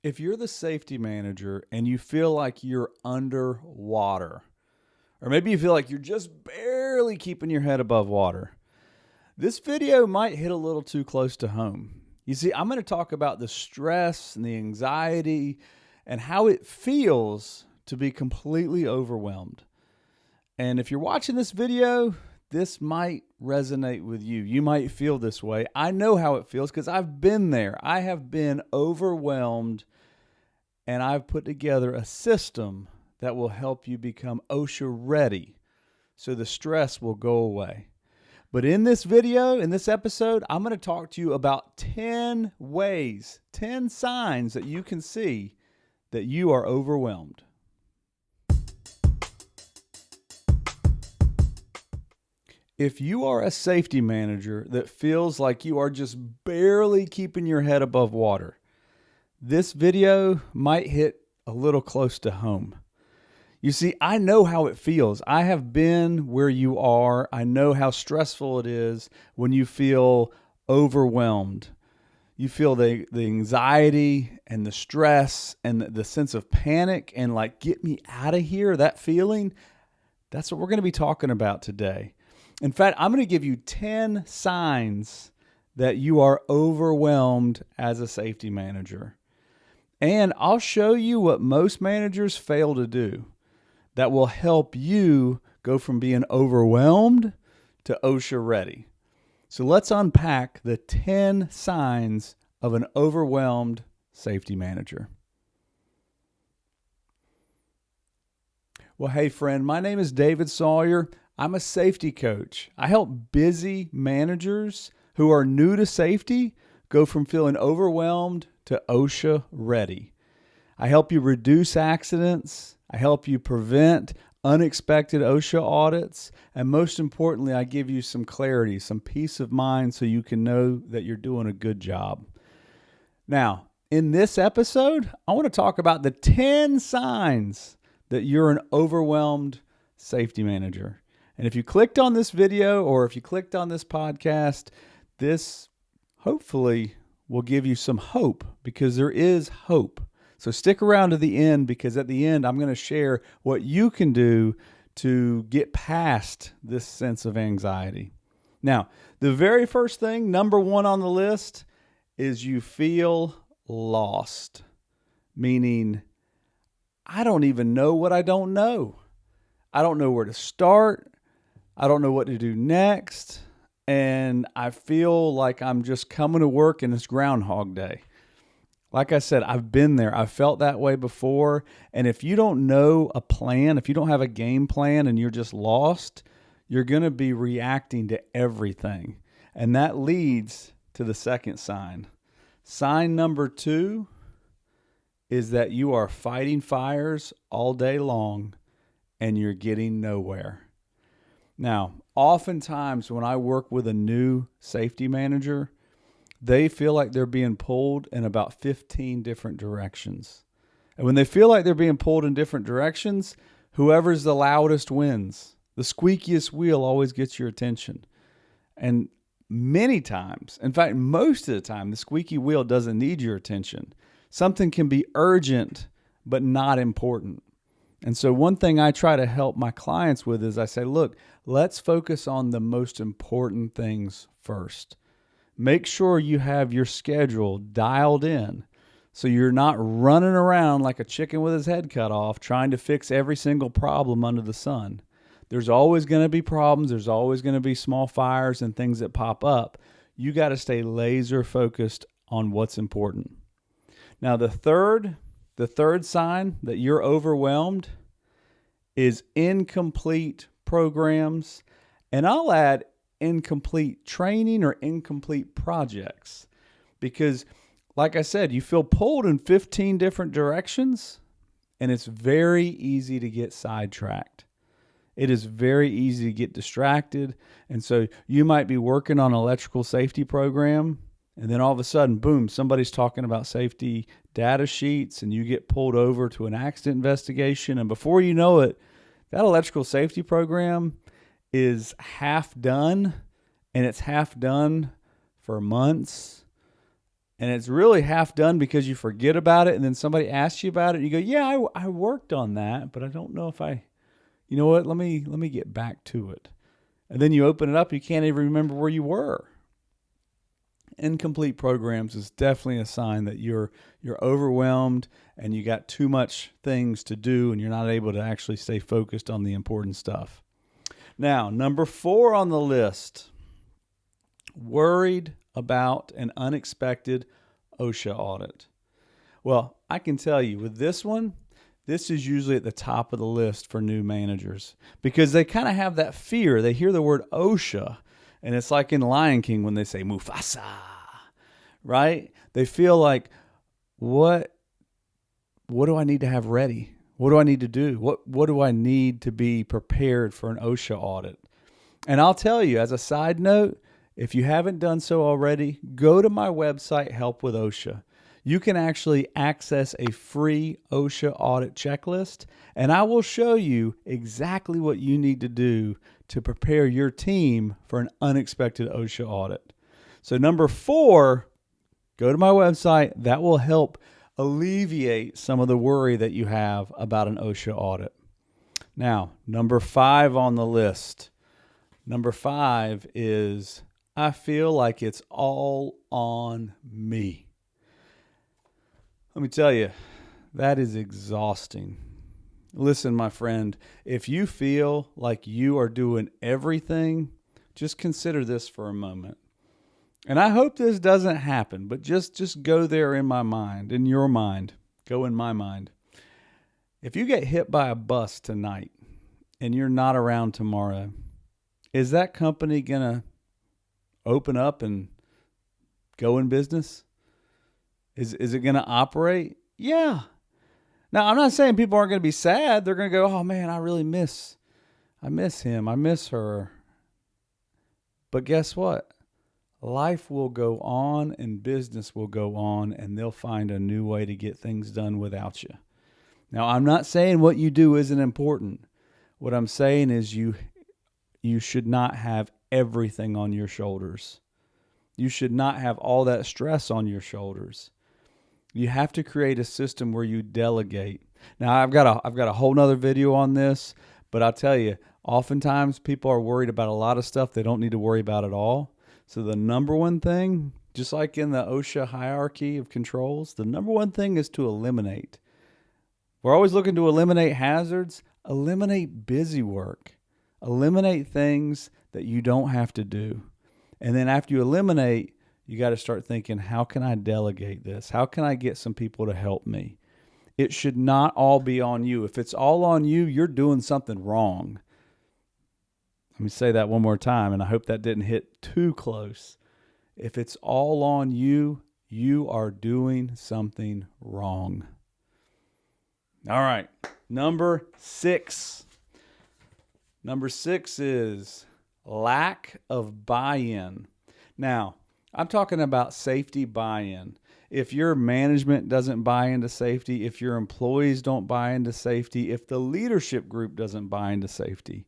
If you're the safety manager and you feel like you're underwater, or maybe you feel like you're just barely keeping your head above water, this video might hit a little too close to home. You see, I'm going to talk about the stress and the anxiety and how it feels to be completely overwhelmed. And if you're watching this video, this might resonate with you. You might feel this way. I know how it feels because I've been there. I have been overwhelmed, and I've put together a system that will help you become OSHA-ready so the stress will go away. But in this video, in this episode, I'm going to talk to you about 10 ways, 10 signs that you can see that you are overwhelmed. If you are a safety manager that feels like you are just barely keeping your head above water, this video might hit a little close to home. You see, I know how it feels. I have been where you are. I know how stressful it is when you feel overwhelmed. You feel the anxiety and the stress and the sense of panic and like, get me out of here, that feeling. That's what we're going to be talking about today. In fact, I'm going to give you 10 signs that you are overwhelmed as a safety manager. And I'll show you what most managers fail to do that will help you go from being overwhelmed to OSHA-ready. So let's unpack the 10 signs of an overwhelmed safety manager. Well, hey friend, my name is David Sawyer. I'm a safety coach. I help busy managers who are new to safety go from feeling overwhelmed to OSHA-ready. I help you reduce accidents. I help you prevent unexpected OSHA audits. And most importantly, I give you some clarity, some peace of mind so you can know that you're doing a good job. Now, in this episode, I want to talk about the 10 signs that you're an overwhelmed safety manager. And if you clicked on this video or if you clicked on this podcast, this hopefully will give you some hope because there is hope. So stick around to the end because at the end, I'm going to share what you can do to get past this sense of anxiety. Now, the very first thing, number one on the list, is you feel lost, meaning I don't even know what I don't know. I don't know where to start. I don't know what to do next. And I feel like I'm just coming to work and it's Groundhog Day. Like I said, I've been there. I've felt that way before. And if you don't know a plan, if you don't have a game plan and you're just lost, you're going to be reacting to everything. And that leads to the second sign. Sign number 2 is that you are fighting fires all day long and you're getting nowhere. Now, oftentimes when I work with a new safety manager, they feel like they're being pulled in about 15 different directions. And when they feel like they're being pulled in different directions, whoever's the loudest wins. The squeakiest wheel always gets your attention. And many times, in fact, most of the time, the squeaky wheel doesn't need your attention. Something can be urgent, but not important. And so one thing I try to help my clients with is I say, look, let's focus on the most important things first. Make sure you have your schedule dialed in so you're not running around like a chicken with his head cut off trying to fix every single problem under the sun. There's always going to be problems. There's always going to be small fires and things that pop up. You got to stay laser focused on what's important. Now, the third sign that you're overwhelmed is incomplete programs. And I'll add incomplete training or incomplete projects because, like I said, you feel pulled in 15 different directions and it's very easy to get sidetracked. It is very easy to get distracted. And so you might be working on an electrical safety program and then all of a sudden, boom, somebody's talking about safety data sheets and you get pulled over to an accident investigation. And before you know it, that electrical safety program is half done, and it's half done for months, and it's really half done because you forget about it, and then somebody asks you about it, and you go, yeah, I worked on that, but I don't know if you know what, let me get back to it. And then you open it up, you can't even remember where you were. Incomplete programs is definitely a sign that you're overwhelmed and you got too much things to do and you're not able to actually stay focused on the important stuff. Now, number 4 on the list, worried about an unexpected OSHA audit. Well, I can tell you with this one, this is usually at the top of the list for new managers because they kind of have that fear. They hear the word OSHA, and it's like in Lion King when they say Mufasa, right? They feel like, what do I need to have ready? What do I need to do? What do I need to be prepared for an OSHA audit? And I'll tell you, as a side note, if you haven't done so already, go to my website, Help with OSHA. You can actually access a free OSHA audit checklist, and I will show you exactly what you need to do to prepare your team for an unexpected OSHA audit. So number 4, go to my website. That will help alleviate some of the worry that you have about an OSHA audit. Now, number 5 on the list. Number 5 is, I feel like it's all on me. Let me tell you, that is exhausting. Listen, my friend, if you feel like you are doing everything, just consider this for a moment. And I hope this doesn't happen, but just go there in my mind, in your mind. Go in my mind. If you get hit by a bus tonight and you're not around tomorrow, is that company going to open up and go in business? Is it going to operate? Yeah. Now, I'm not saying people aren't going to be sad. They're going to go, oh man, I miss him. I miss her. But guess what? Life will go on and business will go on, and they'll find a new way to get things done without you. Now, I'm not saying what you do isn't important. What I'm saying is you should not have everything on your shoulders. You should not have all that stress on your shoulders. You have to create a system where you delegate. Now, I've got a whole nother video on this, but I'll tell you, oftentimes people are worried about a lot of stuff they don't need to worry about at all. So the number one thing, just like in the OSHA hierarchy of controls, the number one thing is to eliminate. We're always looking to eliminate hazards. Eliminate busy work. Eliminate things that you don't have to do. And then after you eliminate, you got to start thinking, how can I delegate this? How can I get some people to help me? It should not all be on you. If it's all on you, you're doing something wrong. Let me say that one more time, and I hope that didn't hit too close. If it's all on you, you are doing something wrong. All right, number 6. Number 6 is lack of buy-in. Now, I'm talking about safety buy-in. If your management doesn't buy into safety, if your employees don't buy into safety, if the leadership group doesn't buy into safety,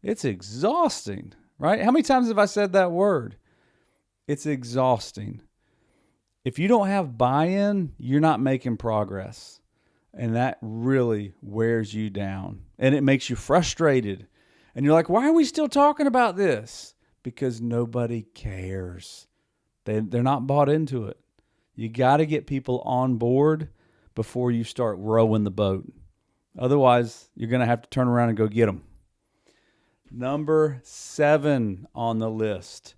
it's exhausting, right? How many times have I said that word? It's exhausting. If you don't have buy-in, you're not making progress. And that really wears you down. And it makes you frustrated. And you're like, why are we still talking about this? Because nobody cares. They're not bought into it. You got to get people on board before you start rowing the boat. Otherwise, you're going to have to turn around and go get them. Number 7 on the list.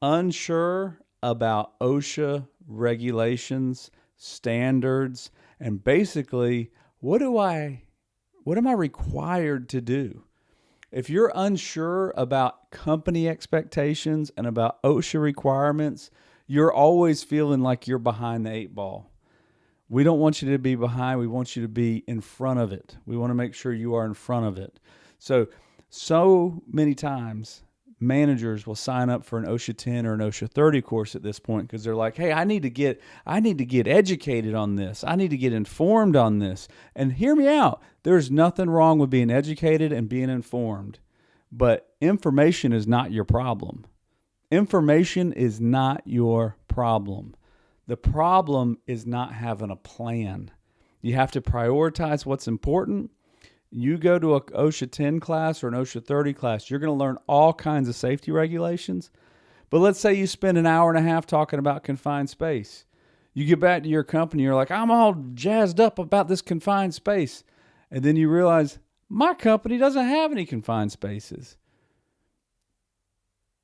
Unsure about OSHA regulations, standards, and basically, what am I required to do? If you're unsure about company expectations and about OSHA requirements, you're always feeling like you're behind the 8 ball. We don't want you to be behind. We want you to be in front of it. We want to make sure you are in front of it. So many times managers will sign up for an OSHA 10 or an OSHA 30 course at this point because they're like, hey, I need to get educated on this. I need to get informed on this. And hear me out. There's nothing wrong with being educated and being informed, but information is not your problem. Information is not your problem. The problem is not having a plan. You have to prioritize what's important. You go to a OSHA 10 class or an OSHA 30 class, you're going to learn all kinds of safety regulations. But let's say you spend an hour and a half talking about confined space. You get back to your company, you're like, I'm all jazzed up about this confined space. And then you realize, my company doesn't have any confined spaces.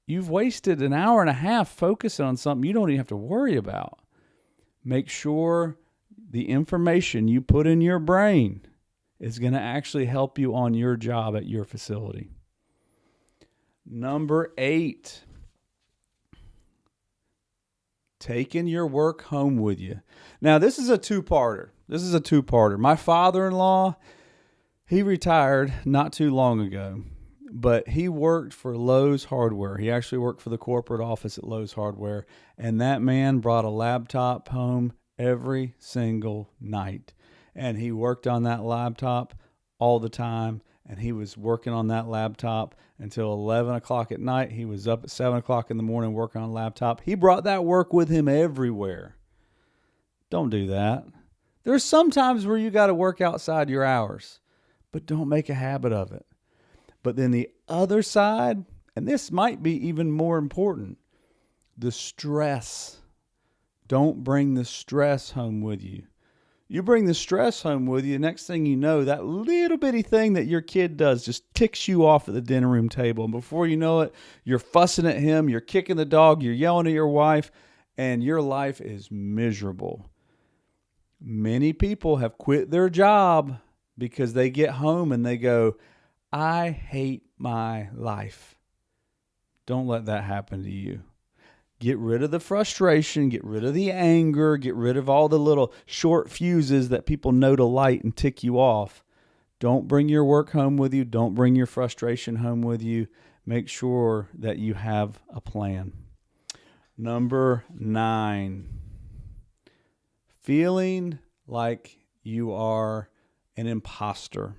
You've wasted an hour and a half focusing on something you don't even have to worry about. Make sure the information you put in your brain is going to actually help you on your job at your facility. Number 8, taking your work home with you. Now, this is a two-parter. My father-in-law, he retired not too long ago, but he worked for Lowe's Hardware. He actually worked for the corporate office at Lowe's Hardware, and that man brought a laptop home every single night. And he worked on that laptop all the time, and he was working on that laptop until 11 o'clock at night. He was up at 7 o'clock in the morning working on a laptop. He brought that work with him everywhere. Don't do that. There's some times where you got to work outside your hours, but don't make a habit of it. But then the other side, and this might be even more important, the stress. Don't bring the stress home with you. You bring the stress home with you, next thing you know, that little bitty thing that your kid does just ticks you off at the dinner room table. And before you know it, you're fussing at him, you're kicking the dog, you're yelling at your wife, and your life is miserable. Many people have quit their job because they get home and they go, I hate my life. Don't let that happen to you. Get rid of the frustration, get rid of the anger, get rid of all the little short fuses that people know to light and tick you off. Don't bring your work home with you. Don't bring your frustration home with you. Make sure that you have a plan. Number 9, feeling like you are an imposter,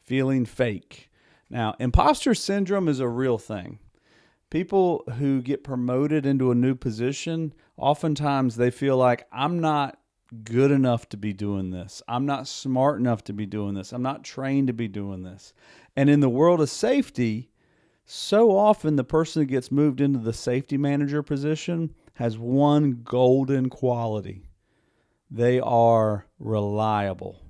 feeling fake. Now, imposter syndrome is a real thing. People who get promoted into a new position, oftentimes they feel like, I'm not good enough to be doing this. I'm not smart enough to be doing this. I'm not trained to be doing this. And in the world of safety, so often the person who gets moved into the safety manager position has one golden quality. They are reliable.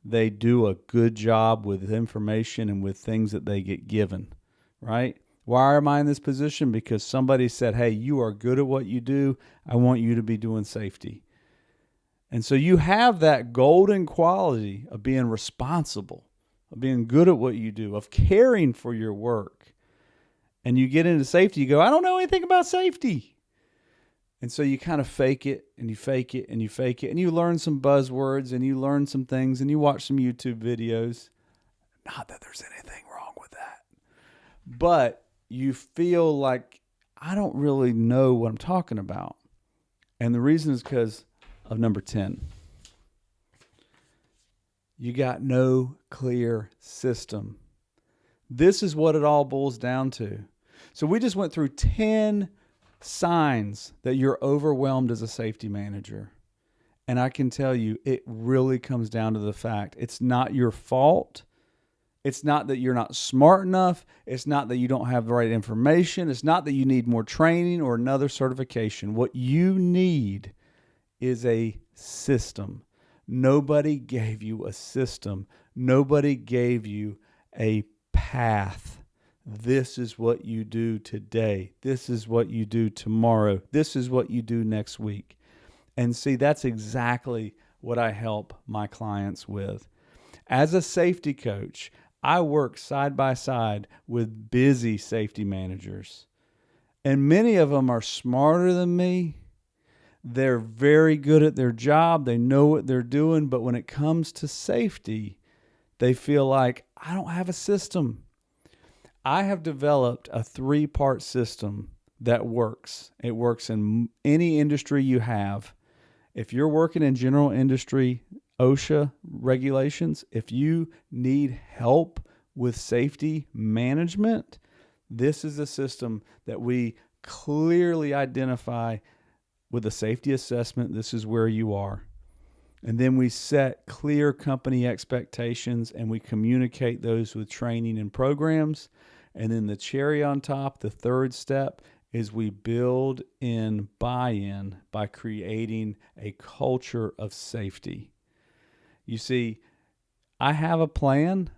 They do a good job with information and with things that they get given, right? Why am I in this position? Because somebody said, hey, you are good at what you do. I want you to be doing safety. And so you have that golden quality of being responsible, of being good at what you do, of caring for your work. And you get into safety, you go, I don't know anything about safety. And so you kind of fake it and you fake it and you fake it. And you learn some buzzwords and you learn some things and you watch some YouTube videos. Not that there's anything wrong with that. But you feel like, I don't really know what I'm talking about. And the reason is because of number 10. You got no clear system. This is what it all boils down to. So we just went through 10 signs that you're overwhelmed as a safety manager. And I can tell you, it really comes down to the fact it's not your fault. It's not that you're not smart enough. It's not that you don't have the right information. It's not that you need more training or another certification. What you need is a system. Nobody gave you a system. Nobody gave you a path. This is what you do today. This is what you do tomorrow. This is what you do next week. And see, that's exactly what I help my clients with. As a safety coach, I work side by side with busy safety managers. And many of them are smarter than me. They're very good at their job. They know what they're doing. But when it comes to safety, they feel like, I don't have a system. I have developed a 3-part system that works. It works in any industry you have. If you're working in general industry, OSHA regulations, if you need help with safety management, this is a system that we clearly identify with a safety assessment. This is where you are. And then we set clear company expectations and we communicate those with training and programs. And then the cherry on top, the third step, is we build in buy-in by creating a culture of safety. You see, I have a plan,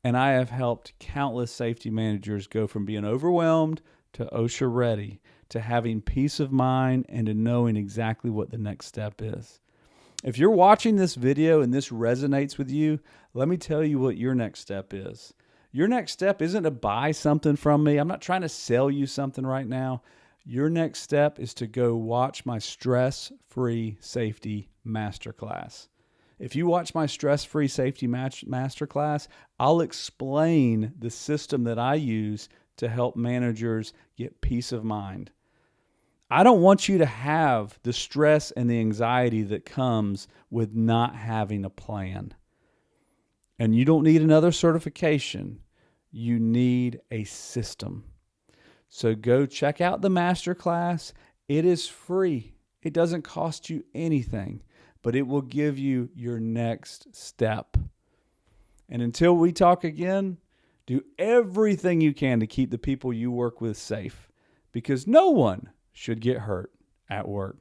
and I have helped countless safety managers go from being overwhelmed to OSHA-ready, to having peace of mind and to knowing exactly what the next step is. If you're watching this video and this resonates with you, let me tell you what your next step is. Your next step isn't to buy something from me. I'm not trying to sell you something right now. Your next step is to go watch my stress-free safety masterclass. If you watch my stress-free safety masterclass, I'll explain the system that I use to help managers get peace of mind. I don't want you to have the stress and the anxiety that comes with not having a plan. And you don't need another certification. You need a system. So go check out the masterclass. It is free. It doesn't cost you anything, but it will give you your next step. And until we talk again, do everything you can to keep the people you work with safe, because no one should get hurt at work.